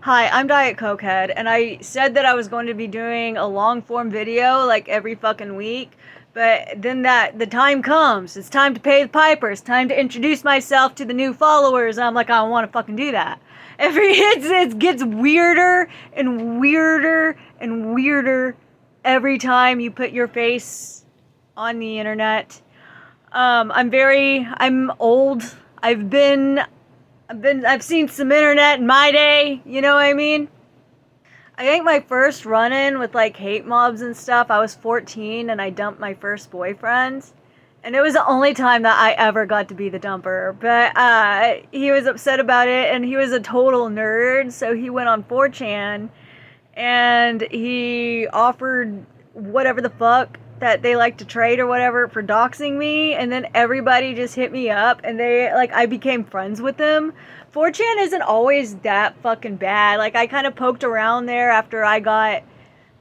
Hi, I'm Diet Cokehead, and I said that I was going to be doing a long form video like every fucking week, but then the time comes. It's time to pay the piper. It's time to introduce myself to the new followers. And I'm like, I don't want to fucking do that. It gets weirder and weirder and weirder every time you put your face on the internet. I'm old. I've seen some internet in my day, you know what I mean? I think my first run-in with like hate mobs and stuff, I was 14 and I dumped my first boyfriend. And it was the only time that I ever got to be the dumper. But he was upset about it and he was a total nerd, so he went on 4chan and he offered whatever the fuck that they like to trade or whatever for doxing me, and then everybody just hit me up and I became friends with them. 4chan isn't always that fucking bad. Like, I kind of poked around there after I got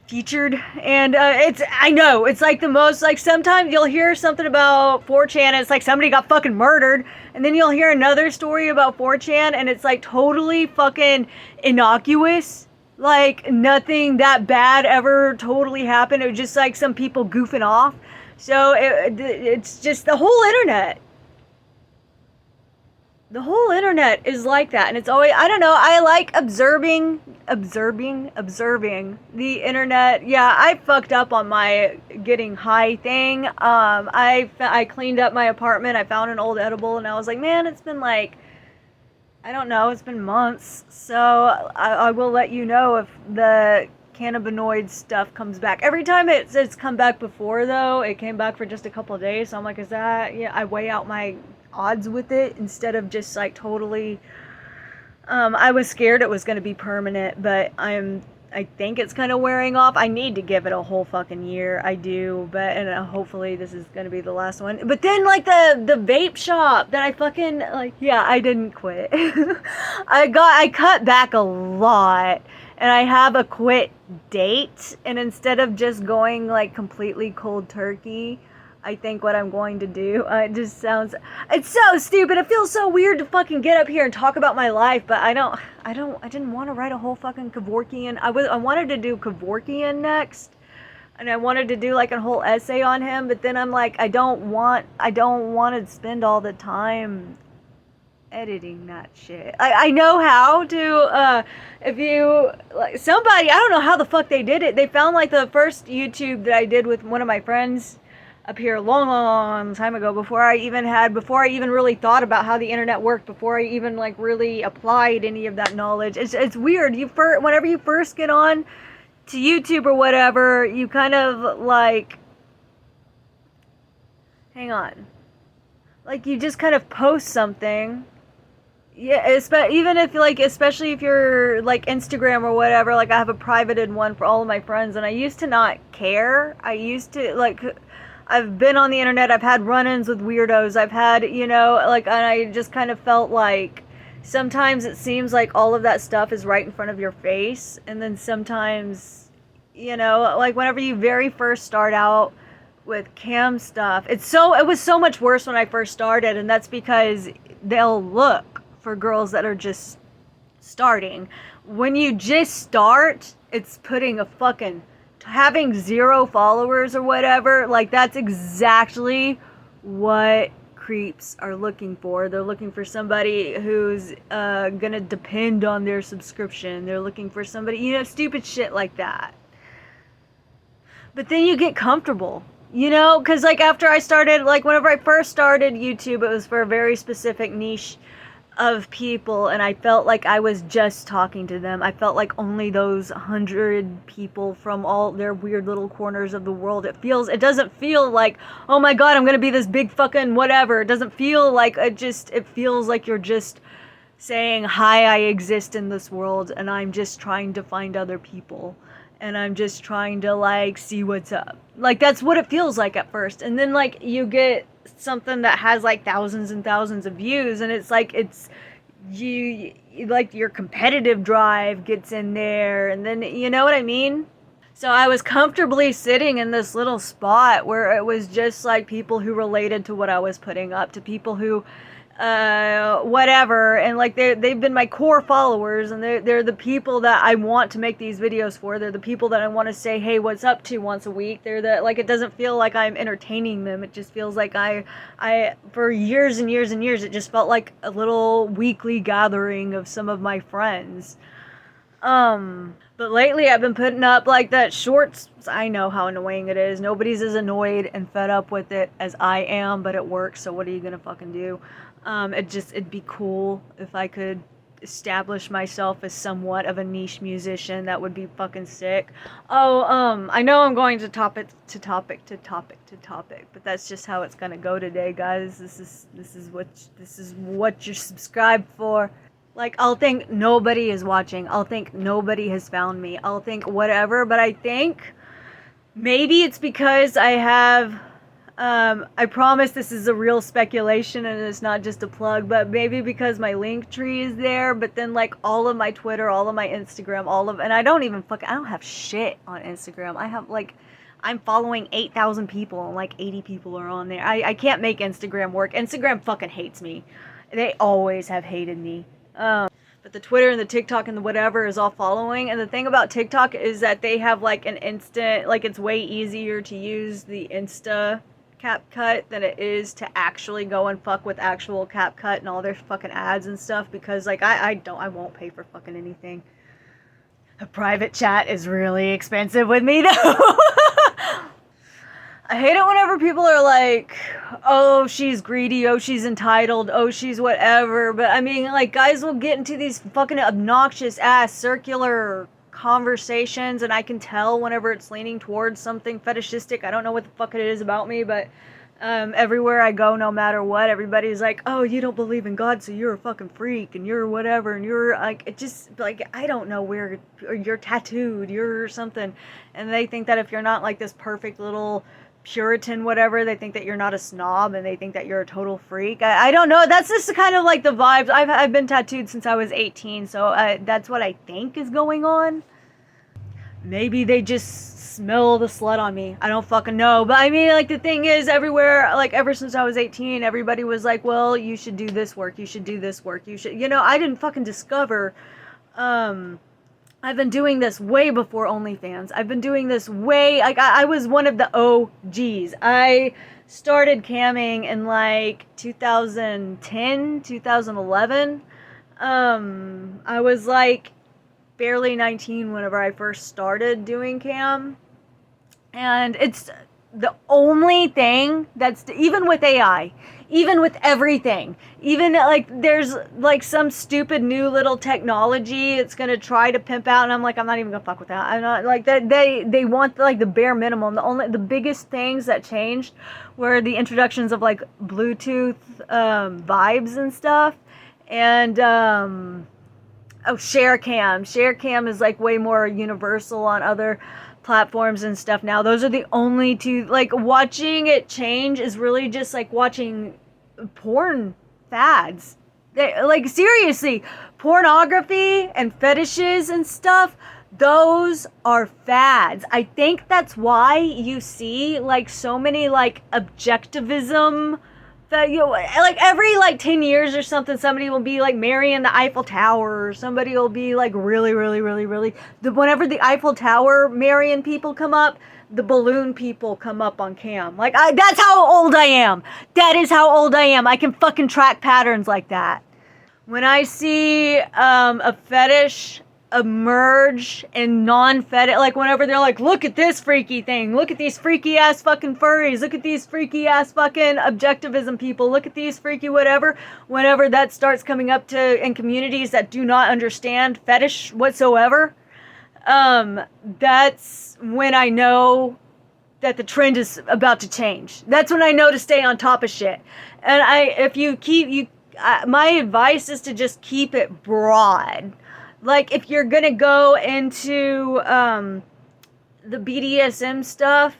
featured, and I know it's like the most, like, sometimes you'll hear something about 4chan and it's like somebody got fucking murdered, and then you'll hear another story about 4chan and it's like totally fucking innocuous. Like, nothing that bad ever totally happened. It was just like some people goofing off. So it's just the whole internet. The whole internet is like that. And it's always, I don't know, I like observing the internet. Yeah, I fucked up on my getting high thing. I cleaned up my apartment. I found an old edible and I was like, man, it's been like, I don't know, it's been months, so I will let you know if the cannabinoid stuff comes back. Every time it's come back before, though, it came back for just a couple of days, so I'm like, is that, yeah, I weigh out my odds with it instead of just, like, totally, I was scared it was going to be permanent, but I think it's kind of wearing off. I need to give it a whole fucking year. I do, but and hopefully this is gonna be the last one. But then like the vape shop that I fucking like, yeah, I didn't quit. I cut back a lot, and I have a quit date. And instead of just going like completely cold turkey, I think what I'm going to do, it just sounds, it's so stupid. It feels so weird to fucking get up here and talk about my life, but I didn't want to write a whole fucking Kevorkian. I wanted to do Kevorkian next, and I wanted to do like a whole essay on him, but then I'm like, I don't want to spend all the time editing that shit. I know how to, if you, like, somebody, I don't know how the fuck they did it. They found like the first YouTube that I did with one of my friends up here a long time ago, before I even really thought about how the internet worked, before I even like really applied any of that knowledge. It's weird. Whenever you first get on to YouTube or whatever, you kind of like, hang on, like you just kind of post something. Yeah, even if like, especially if you're like Instagram or whatever, like I have a privated one for all of my friends, and I used to not care. I used to like, I've been on the internet, I've had run-ins with weirdos, I've had, you know, like, and I just kind of felt like sometimes it seems like all of that stuff is right in front of your face, and then sometimes, you know, like whenever you very first start out with cam stuff, it was so much worse when I first started, and that's because they'll look for girls that are just starting. When you just start, it's putting a fucking, having 0 followers or whatever, like that's exactly what creeps are looking for. They're looking for somebody who's gonna depend on their subscription. They're looking for somebody, you know, stupid shit like that. But then you get comfortable, you know, because like after I started, like whenever I first started YouTube, it was for a very specific niche of people, and I felt like I was just talking to them. I felt like only those 100 people from all their weird little corners of the world. It doesn't feel like, oh my god, I'm gonna be this big fucking whatever. It doesn't feel like, it feels like you're just saying, hi, I exist in this world, and I'm just trying to find other people, and I'm just trying to like see what's up. Like that's what it feels like at first, and then like you get something that has like thousands and thousands of views, and it's like, you like your competitive drive gets in there, and then, you know what I mean? So I was comfortably sitting in this little spot where it was just like people who related to what I was putting up, to people who whatever, and like they've been my core followers, and they're the people that I want to make these videos for. They're the people that I want to say, hey, what's up to once a week. They're the, like, it doesn't feel like I'm entertaining them. It just feels like I for years and years and years, it just felt like a little weekly gathering of some of my friends. But lately I've been putting up like that shorts. I know how annoying it is. Nobody's as annoyed and fed up with it as I am, but it works, so what are you gonna fucking do? It'd be cool if I could establish myself as somewhat of a niche musician. That would be fucking sick. Oh, I know I'm going to topic, but that's just how it's gonna go today, guys. This is what you're subscribed for. Like, I'll think nobody is watching. I'll think nobody has found me. I'll think whatever, but I think maybe it's because I have, I promise this is a real speculation and it's not just a plug, but maybe because my link tree is there, but then like all of my Twitter, all of my Instagram, and I don't have shit on Instagram. I have like, I'm following 8,000 people and like 80 people are on there. I can't make Instagram work. Instagram fucking hates me. They always have hated me. But the Twitter and the TikTok and the whatever is all following. And the thing about TikTok is that they have like an instant, like it's way easier to use the Insta CapCut than it is to actually go and fuck with actual CapCut and all their fucking ads and stuff, because like I won't pay for fucking anything. A private chat is really expensive with me though. I hate it whenever people are like, oh, she's greedy, oh, she's entitled, oh, she's whatever. But I mean, like, guys will get into these fucking obnoxious ass circular conversations, and I can tell whenever it's leaning towards something fetishistic. I don't know what the fuck it is about me, but everywhere I go, no matter what, everybody's like, oh, you don't believe in God, so you're a fucking freak, and you're whatever, and you're like, it just, like, I don't know where, or you're tattooed, you're something. And they think that if you're not like this perfect little Puritan whatever, they think that you're not a snob, and they think that you're a total freak. I don't know, that's just kind of like the vibes. I've been tattooed since I was 18, so that's what I think is going on. Maybe they just smell the slut on me, I don't fucking know. But I mean, like, the thing is, everywhere, like, ever since I was 18, everybody was like, well, you should do this work, you should do this work, you should, you know, I didn't fucking discover, I've been doing this way before OnlyFans. I've been doing this way, like, I was one of the OGs. I started camming in, like, 2010, 2011. I was, like, barely 19 whenever I first started doing cam. And it's the only thing that's, even with AI, even with everything, even like there's like some stupid new little technology it's gonna try to pimp out, and I'm like, I'm not even gonna fuck with that. I'm not like that. They want like the bare minimum. The biggest things that changed were the introductions of like Bluetooth vibes and stuff, and ShareCam is like way more universal on other platforms and stuff now. Those are the only two. Like, watching it change is really just like watching porn fads. Like, seriously, pornography and fetishes and stuff, those are fads. I think that's why you see like so many like objectivism that, you know, like every like 10 years or something, somebody will be like marrying the Eiffel Tower, or somebody will be like really whenever the Eiffel Tower marrying people come up, the balloon people come up on cam. Like, that's how old I am. That is how old I am. I can fucking track patterns like that. When I see a fetish emerge in non-fetish, like whenever they're like, look at this freaky thing, look at these freaky ass fucking furries, look at these freaky ass fucking objectivism people, look at these freaky whatever, whenever that starts coming up to in communities that do not understand fetish whatsoever, that's when I know that the trend is about to change. That's when I know to stay on top of shit. And my advice is to just keep it broad. Like, if you're gonna go into the BDSM stuff,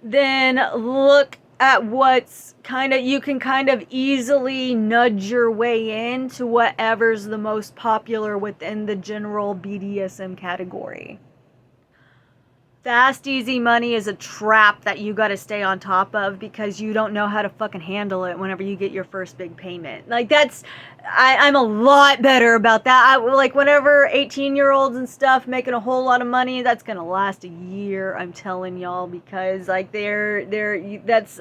then look at what's kind of, you can kind of easily nudge your way into whatever's the most popular within the general BDSM category. Fast, easy money is a trap that you gotta stay on top of because you don't know how to fucking handle it whenever you get your first big payment. Like, I'm a lot better about that. Like, whenever 18-year-olds and stuff making a whole lot of money, that's gonna last a year, I'm telling y'all, because, like, that's,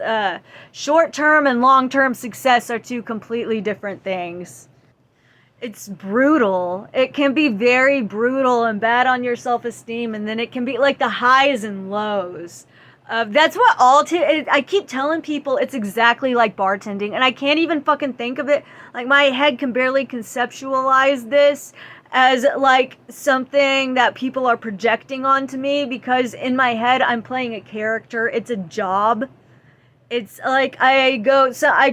short-term and long-term success are two completely different things. It's brutal. It can be very brutal and bad on your self-esteem, and then it can be like the highs and lows. That's what I keep telling people it's exactly like bartending, and I can't even fucking think of it. Like, my head can barely conceptualize this as like something that people are projecting onto me, because in my head I'm playing a character. It's a job. It's like I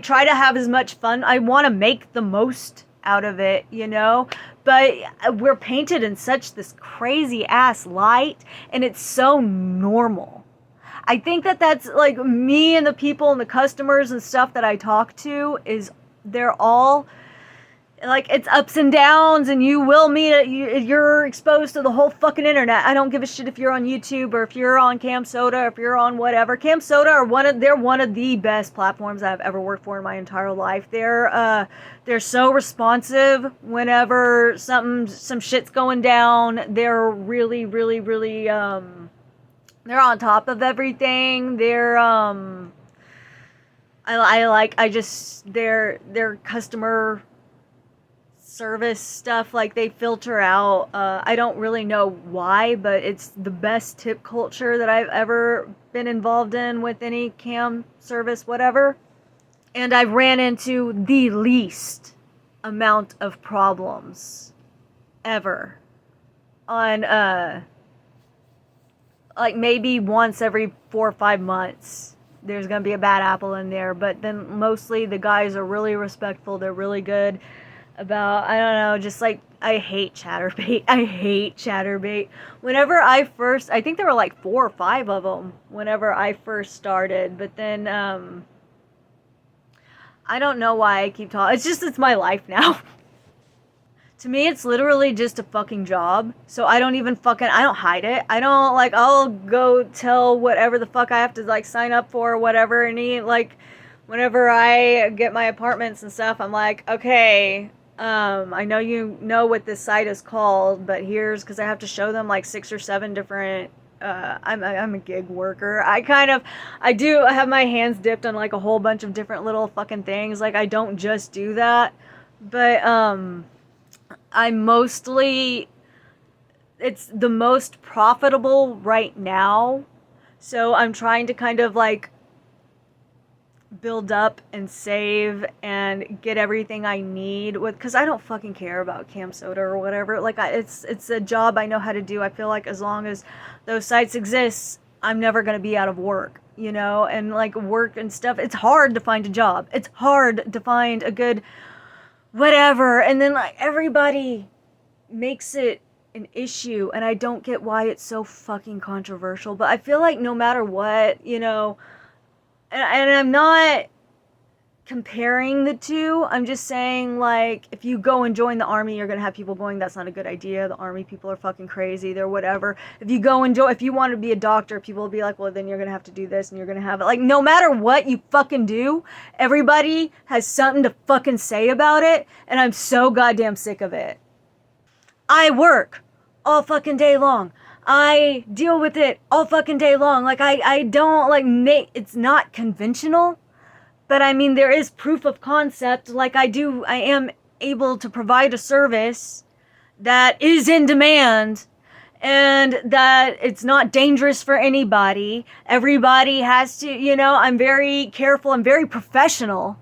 try to have as much fun. I want to make the most out of it, you know? But we're painted in such this crazy ass light, and it's so normal. I think that's like me and the people and the customers and stuff that I talk to they're all like, it's ups and downs, and you will meet it. You're exposed to the whole fucking internet. I don't give a shit if you're on YouTube or if you're on CamSoda or if you're on whatever. CamSoda they're one of the best platforms I've ever worked for in my entire life. They're so responsive whenever some shit's going down. They're really, really, really they're on top of everything. Their customer service stuff, like, they filter out, I don't really know why, but it's the best tip culture that I've ever been involved in with any cam service, whatever. And I ran into the least amount of problems ever on like, maybe once every 4 or 5 months there's gonna be a bad apple in there, but then mostly the guys are really respectful. They're really good about, I don't know, just like, I hate Chaturbate. I hate Chaturbate. I think there were like 4 or 5 of them whenever I first started, but then, I don't know why I keep talking. It's my life now. To me, it's literally just a fucking job. So I don't hide it. I don't, like, I'll go tell whatever the fuck I have to, like, sign up for or whatever. And like, whenever I get my apartments and stuff, I'm like, okay, I know you know what this site is called, but because I have to show them like 6 or 7 different, I'm a gig worker. I do have my hands dipped on like a whole bunch of different little fucking things. Like, I don't just do that, but, it's the most profitable right now. So I'm trying to kind of like build up and save and get everything I need because I don't fucking care about CamSoda or whatever. Like, it's a job I know how to do. I feel like as long as those sites exist, I'm never going to be out of work, you know? And like, work and stuff, it's hard to find a job. It's hard to find a good whatever. And then like, everybody makes it an issue, and I don't get why it's so fucking controversial. But I feel like no matter what, you know, and I'm not comparing the two. I'm just saying, like, if you go and join the army, you're gonna have people going, that's not a good idea. The army people are fucking crazy. They're whatever. If you want to be a doctor, people will be like, well, then you're gonna have to do this and you're gonna have it. Like, no matter what you fucking do, everybody has something to fucking say about it, and I'm so goddamn sick of it. I work all fucking day long. I deal with it all fucking day long. Like, I don't, like, it's not conventional, but I mean, there is proof of concept. Like, I am able to provide a service that is in demand and that it's not dangerous for anybody. Everybody has to, you know, I'm very careful. I'm very professional.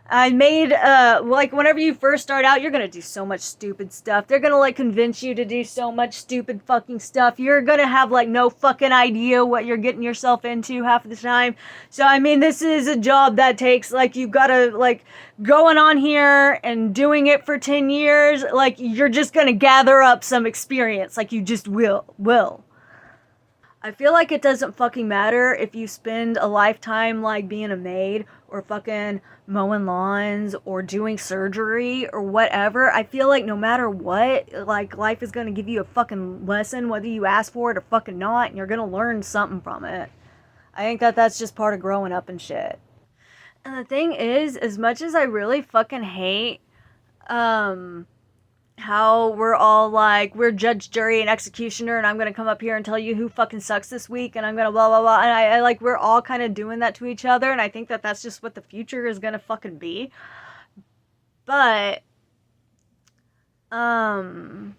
I made, like, whenever you first start out, you're gonna do so much stupid stuff. They're gonna, like, convince you to do so much stupid fucking stuff. You're gonna have, like, no fucking idea what you're getting yourself into half of the time. So, I mean, this is a job that takes, like, you gotta, like, going on here and doing it for 10 years, like, you're just gonna gather up some experience. Like, you just will. I feel like it doesn't fucking matter if you spend a lifetime like being a maid or fucking mowing lawns or doing surgery or whatever. I feel like no matter what, like life is gonna give you a fucking lesson whether you ask for it or fucking not, and you're gonna learn something from it. I think that that's just part of growing up and shit. And the thing is, as much as I really fucking hate, um, how we're all like, we're judge, jury, and executioner, and I'm gonna come up here and tell you who fucking sucks this week, and I'm gonna blah blah blah, and I like, we're all kind of doing that to each other, and I think that that's just what the future is gonna fucking be. But, um,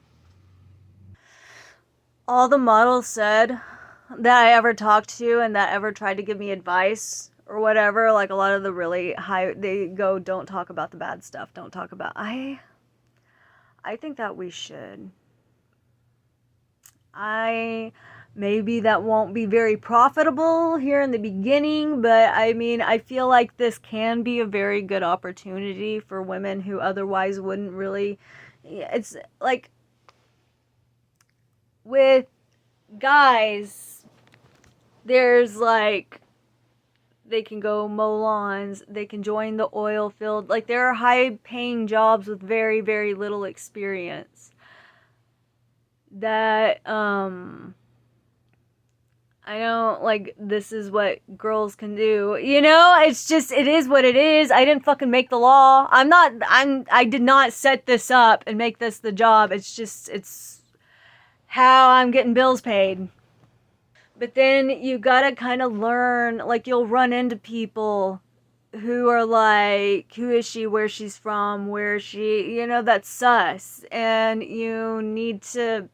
all the models said that I ever talked to and that ever tried to give me advice or whatever, like a lot of the really high, they go, don't talk about the bad stuff, don't talk about, I think that we should. I maybe that won't be very profitable here in the beginning, but I mean, I feel like this can be a very good opportunity for women who otherwise wouldn't really. It's like with guys, there's like they can go mow lawns, they can join the oil field. Like there are high paying jobs with very, very little experience that I don't like this is what girls can do. You know, it's just it is what it is. I didn't fucking make the law. I did not set this up and make this the job. It's just it's how I'm getting bills paid. But then you gotta kind of learn, like, you'll run into people who are like, who is she, where she's from, where she, you know, that's sus. And you need to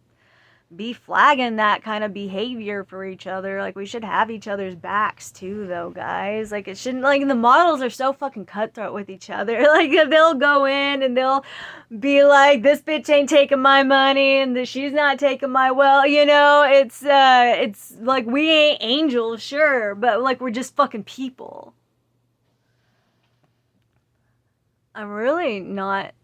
be flagging that kind of behavior for each other. Like, we should have each other's backs too, though, guys. Like, it shouldn't, like, the models are so fucking cutthroat with each other. Like, they'll go in and they'll be like, this bitch ain't taking my money and she's not taking my, well, you know, it's like, we ain't angels, sure, but like, we're just fucking people. I'm really not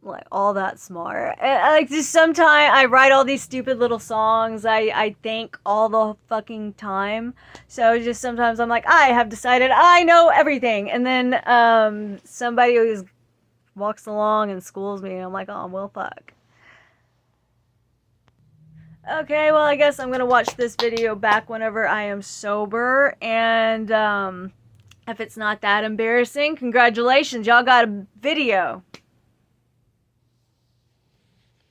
like all that smart. Like just sometimes I write all these stupid little songs. I think all the fucking time. So just sometimes I'm like, I have decided I know everything, and then somebody always walks along and schools me, and I'm like, oh well, fuck. Okay, well I guess I'm gonna watch this video back whenever I am sober, and if it's not that embarrassing, congratulations, y'all got a video.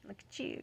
Look at you.